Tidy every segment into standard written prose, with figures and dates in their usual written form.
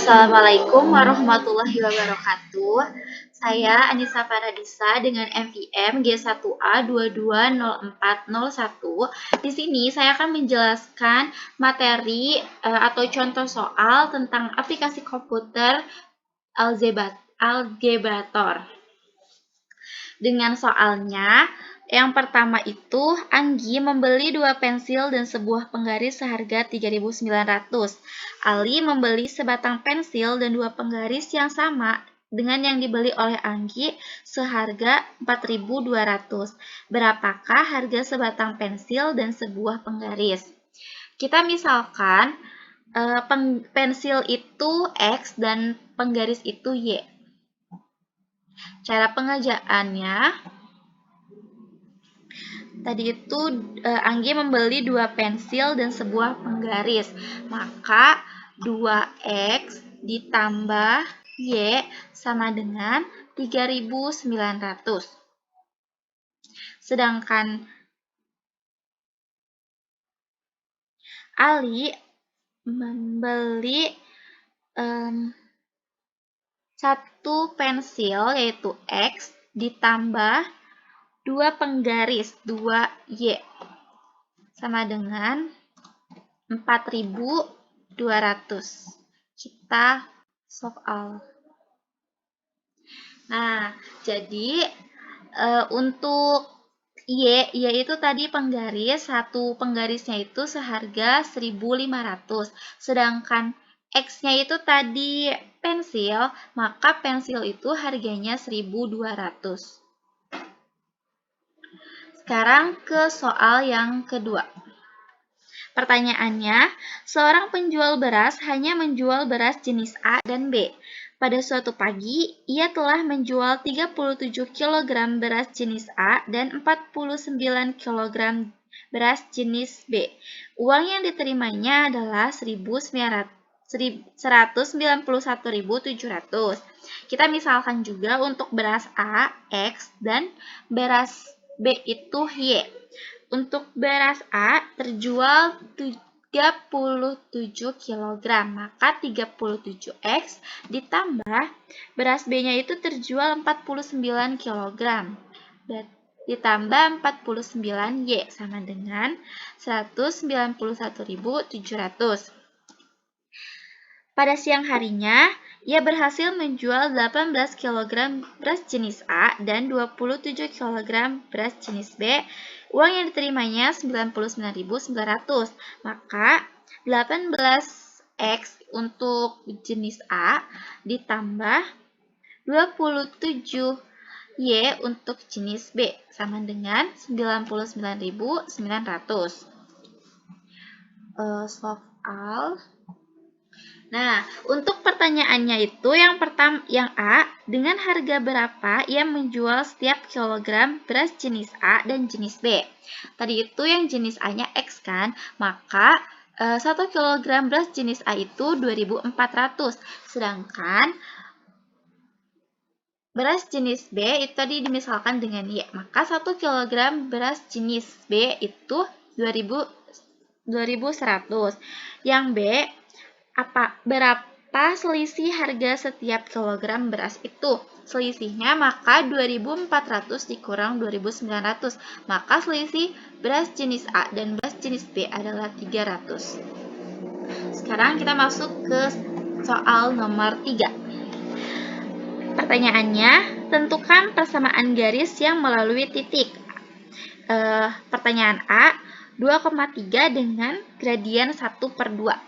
Assalamualaikum warahmatullahi wabarakatuh. Saya Anissa Paradisa dengan MVM G1A 220401. Di sini saya akan menjelaskan materi atau contoh soal tentang aplikasi komputer Algebrator. Dengan soalnya, yang pertama itu, Anggi membeli 2 pensil dan sebuah penggaris seharga 3.900. Ali membeli sebatang pensil dan 2 penggaris yang sama dengan yang dibeli oleh Anggi seharga 4.200. Berapakah harga sebatang pensil dan sebuah penggaris? Kita misalkan pensil itu X dan penggaris itu Y. Cara pengerjaannya, tadi itu Anggi membeli 2 pensil dan sebuah penggaris. Maka 2X ditambah Y sama dengan 3.900. Sedangkan Ali membeli 1 pensil yaitu X ditambah 2 penggaris 2Y sama dengan 4.200. Kita soal. Nah, jadi untuk Y itu tadi penggaris, 1 penggarisnya itu seharga 1.500. Sedangkan X-nya itu tadi pensil, maka pensil itu harganya 1.200. Sekarang ke soal yang kedua. Pertanyaannya, seorang penjual beras hanya menjual beras jenis A dan B. Pada suatu pagi, ia telah menjual 37 kg beras jenis A dan 49 kg beras jenis B. Uang yang diterimanya adalah 191.700. Kita misalkan juga untuk beras A, X, dan beras B itu Y. Untuk beras A terjual 37 kg, maka 37X ditambah beras B-nya itu terjual 49 kg. Ditambah 49Y sama dengan 191.700. Pada siang harinya, ia berhasil menjual 18 kg beras jenis A dan 27 kg beras jenis B. Uang yang diterimanya 99.900. Maka 18X untuk jenis A ditambah 27Y untuk jenis B sama dengan 99.900. Soal. Nah, untuk pertanyaannya itu yang pertama, yang A, dengan harga berapa ia menjual setiap kilogram beras jenis A dan jenis B? Tadi itu yang jenis A-nya X kan, maka 1 kg beras jenis A itu 2.400. Sedangkan beras jenis B itu tadi dimisalkan dengan Y, maka 1 kg beras jenis B itu 2.100. Yang B, berapa selisih harga setiap kilogram beras itu? Selisihnya maka 2.400 dikurang 2.900. Maka selisih beras jenis A dan beras jenis B adalah 300. Sekarang kita masuk ke soal nomor 3. Pertanyaannya, tentukan persamaan garis yang melalui titik. Pertanyaan A, 2,3 dengan gradian 1/2.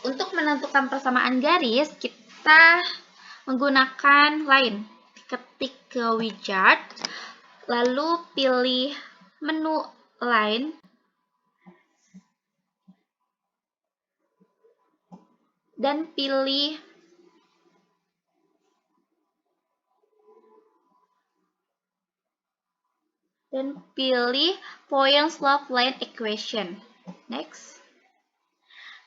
Untuk menentukan persamaan garis, kita menggunakan line. Ketik ke widget, lalu pilih menu line, dan pilih point slope line equation. Next.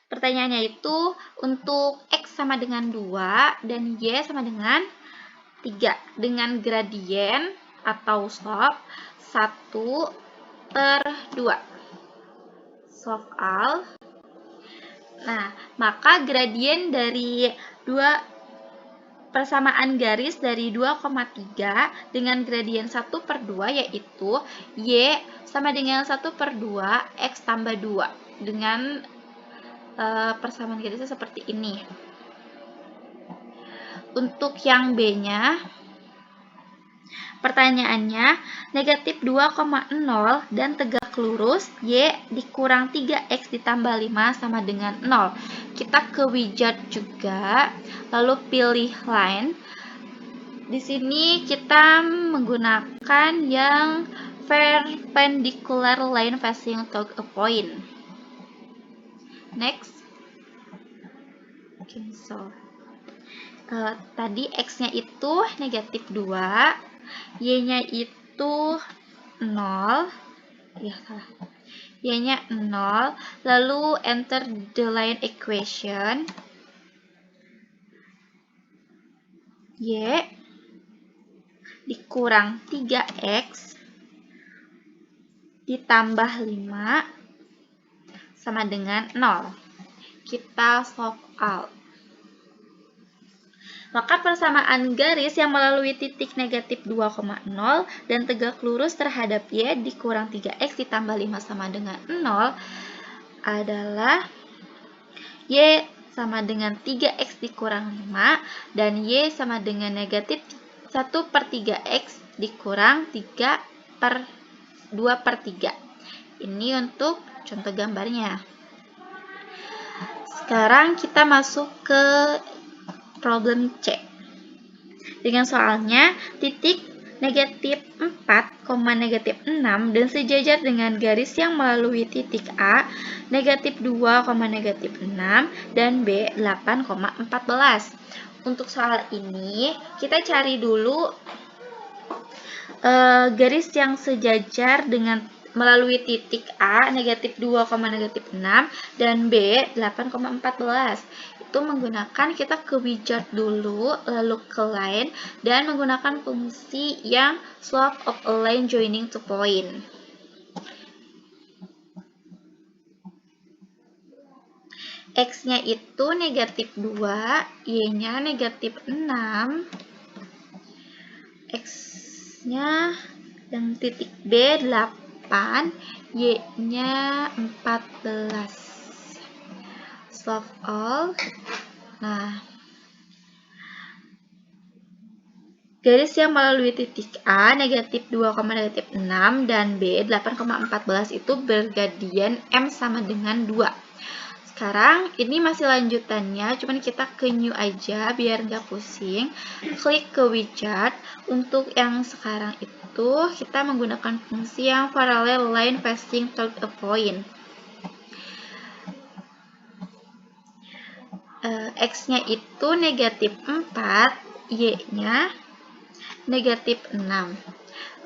Pertanyaannya itu untuk X sama dengan 2 dan Y sama dengan 3 dengan gradien atau slope 1/2. Soal. Nah, maka gradien dari persamaan garis dari 2,3 dengan gradien 1/2 yaitu Y sama dengan 1/2 X tambah 2 dengan persamaan garisnya seperti ini. Untuk yang B-nya, pertanyaannya negatif 2,0 dan tegak lurus Y dikurang 3X ditambah 5 sama dengan 0. Kita ke wizard juga, lalu pilih line. Di sini kita menggunakan yang perpendicular line facing to a point. Next. Cancel. Tadi X-nya itu negatif 2, Y-nya itu 0, ya salah. Y-nya 0, lalu enter the line equation. Y dikurang 3X ditambah 5 sama dengan 0. Kita solve out. Maka persamaan garis yang melalui titik negatif 2,0 dan tegak lurus terhadap Y dikurang 3X ditambah 5 sama dengan 0 adalah Y sama dengan 3X dikurang 5 dan Y sama dengan negatif 1/3X dikurang 2/3. Ini untuk contoh gambarnya. Sekarang kita masuk ke problem C. Dengan soalnya titik negatif 4, negatif 6 dan sejajar dengan garis yang melalui titik A negatif 2, negatif 6 dan B 8,14. Untuk soal ini kita cari dulu garis yang sejajar dengan melalui titik A negatif 2, negatif 6 dan B 8,14. Itu menggunakan kita ke wizard dulu, lalu ke line dan menggunakan fungsi yang swap of a line joining to point. X-nya itu negatif 2, Y-nya negatif 6, X-nya dan titik B 8, Y-nya 14. Solve all. Nah, garis yang melalui titik A negatif 2, negatif 6 dan B 8,14 itu bergradien M sama dengan 2. Sekarang ini masih lanjutannya, cuman kita ke new aja biar nggak pusing. Klik ke wizard. Untuk yang sekarang itu kita menggunakan fungsi yang parallel line facing to a point. X-nya itu negatif 4, Y-nya negatif 6.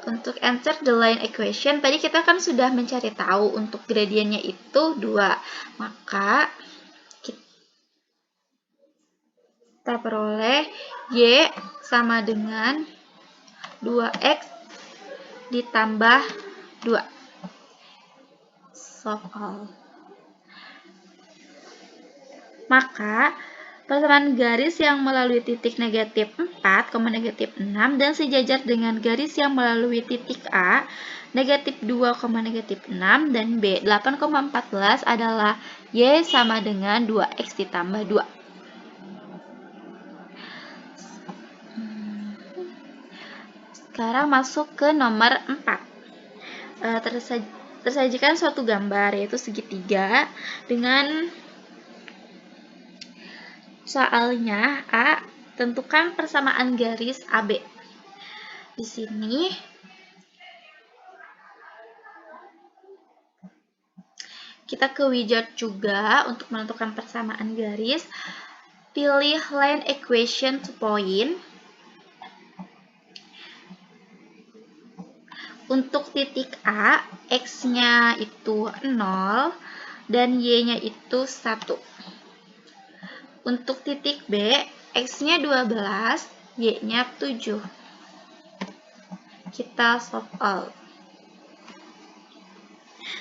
Untuk answer the line equation, tadi kita kan sudah mencari tahu untuk gradiennya itu 2. Maka kita peroleh Y sama dengan 2X ditambah 2. Solve all. Maka persamaan garis yang melalui titik negatif 4, negatif 6 dan sejajar dengan garis yang melalui titik A negatif 2, negatif 6 dan B 8,14 adalah Y sama dengan 2X ditambah 2. Sekarang masuk ke nomor 4. Tersajikan suatu gambar yaitu segitiga dengan soalnya A, tentukan persamaan garis AB. Di sini kita ke wizard juga untuk menentukan persamaan garis. Pilih line equation to point. Untuk titik A, X-nya itu 0 dan Y-nya itu 1. Untuk titik B, X-nya 12, Y-nya 7. Kita solve all.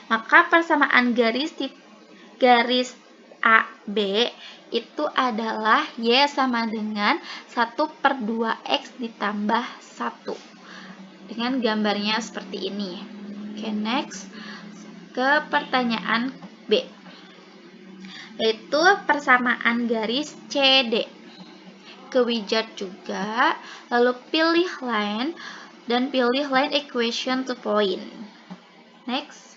Maka persamaan garis AB itu adalah Y sama dengan 1/2X ditambah 1. Dengan gambarnya seperti ini. Oke, next. Ke pertanyaan B. Yaitu persamaan garis CD. Ke widget juga, lalu pilih line dan pilih line equation to point. Next.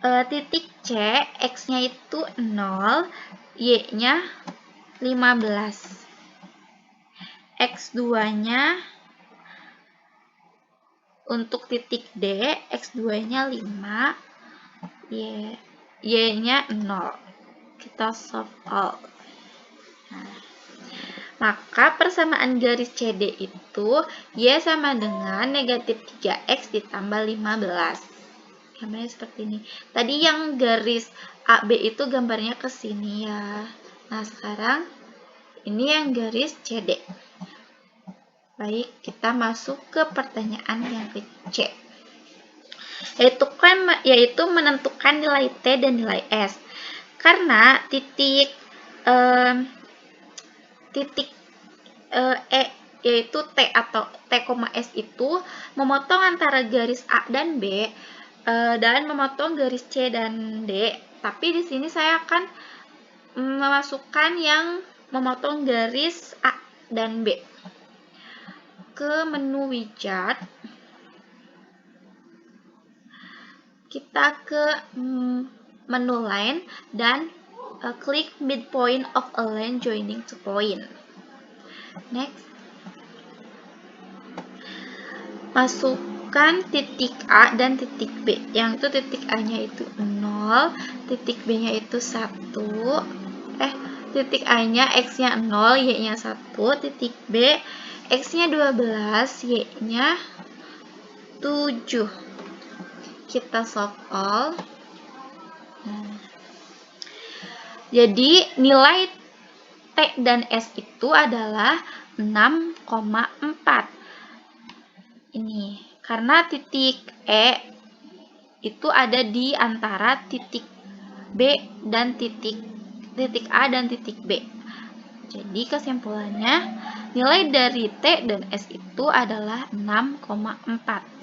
Titik C, X-nya itu 0, Y-nya 15. X2-nya untuk titik D, X2-nya 5, Y-nya 0. Kita solve all. Nah, maka persamaan garis CD itu Y sama dengan negatif 3X ditambah 15. Gambarnya seperti ini. Tadi yang garis AB itu gambarnya ke sini ya. Nah, sekarang ini yang garis CD. Baik, kita masuk ke pertanyaan yang ke C. Yaitu menentukan nilai T dan nilai S. Karena titik E yaitu T atau T, S itu memotong antara garis A dan B dan memotong garis C dan D. Tapi di sini saya akan memasukkan yang memotong garis A dan B. Ke menu widget, kita ke menu line dan klik midpoint of a line joining to point. Next. Masukkan titik A dan titik B. Yang itu titik A-nya itu 0, titik B-nya itu 1. Titik A-nya X-nya 0, Y-nya 1. Titik B, X-nya 12, Y-nya 7. Kita solve all. Jadi nilai T dan S itu adalah 6,4. Ini karena titik E itu ada di antara titik B dan titik A dan titik B. Jadi kesimpulannya nilai dari T dan S itu adalah 6,4.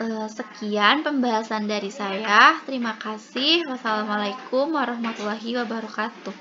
Sekian pembahasan dari saya. Terima kasih. Wassalamualaikum warahmatullahi wabarakatuh.